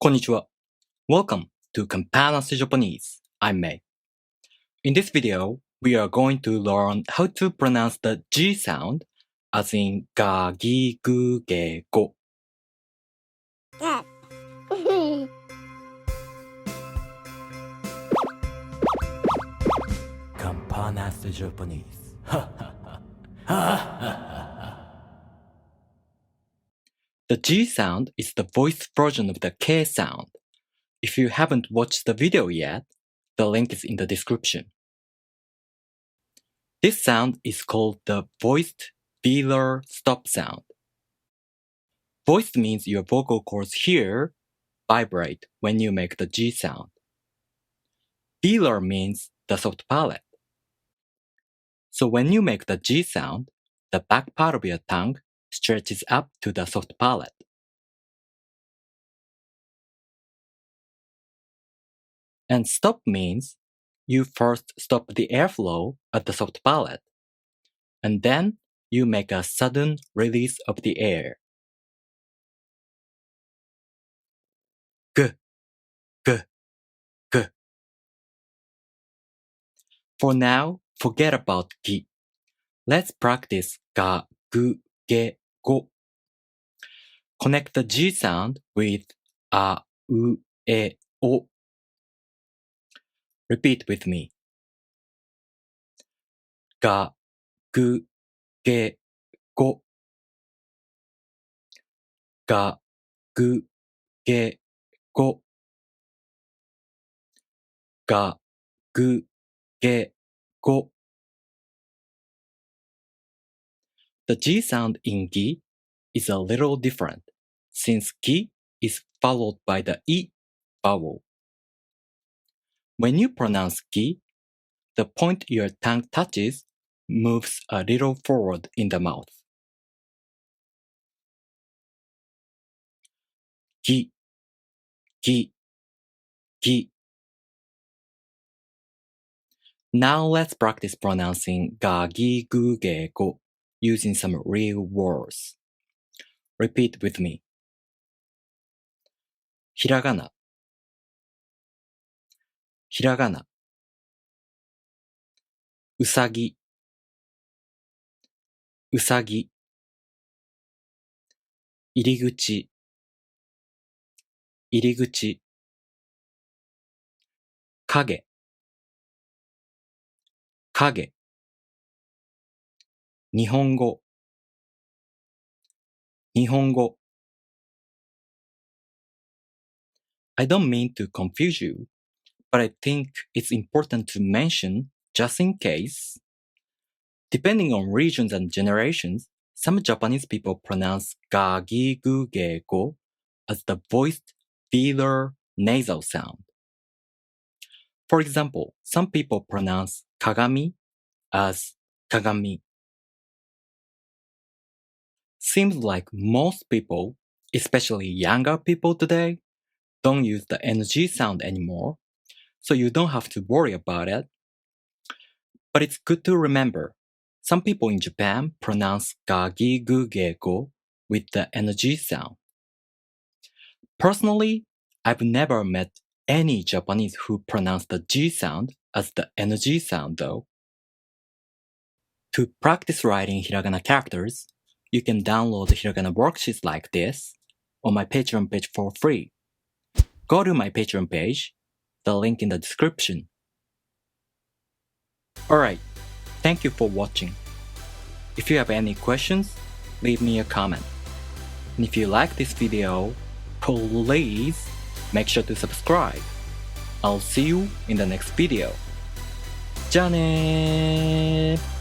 こんにちは. Welcome to consonants Japanese. I'm Mei. In this video, we are going to learn how to pronounce the G sound, as in ga, gi, gu, ge, go. Consonants Japanese. The G sound is the voiced version of the K sound. If you haven't watched the video yet, the link is in the description. This sound is called the voiced Velar stop sound. Voiced means your vocal cords here vibrate when you make the G sound. Velar means the soft palate. So when you make the G sound, the back part of your tongue stretches up to the soft palate. And stop means you first stop the airflow at the soft palate, and then you make a sudden release of the air. G, g, g. For now, forget about gi. Let's practice ga, gu, ge, go. Connect the G sound with a, u, e, o. Repeat with me. Ga, gu, ge, go. Ga, gu, ge, go. Ga, gu, ge, go. The G sound in gi is a little different, since gi is followed by the I vowel. When you pronounce gi, the point your tongue touches moves a little forward in the mouth. Gi, gi, gi. Now let's practice pronouncing ga, gi, gu, ge, go using some real words. Repeat with me. Hiragana, hiragana. Usagi, usagi. Iriguchi, iriguchi. Kage, kage. Nihongo, nihongo. I don't mean to confuse you, but I think it's important to mention, just in case. Depending on regions and generations, some Japanese people pronounce ga, gi, gu, ge, go as the voiced velar nasal sound. For example, some people pronounce kagami as kagami. Seems like most people, especially younger people today, don't use the NG sound anymore, so you don't have to worry about it. But it's good to remember, some people in Japan pronounce ga, gi, gu, ge, go with the NG sound. Personally, I've never met any Japanese who pronounce the G sound as the NG sound though. To practice writing Hiragana characters, you can download Hiragana worksheets like this on my Patreon page for free. Go to my Patreon page, the link in the description. Alright, thank you for watching. If you have any questions, leave me a comment. And if you like this video, please make sure to subscribe. I'll see you in the next video. じゃあねー。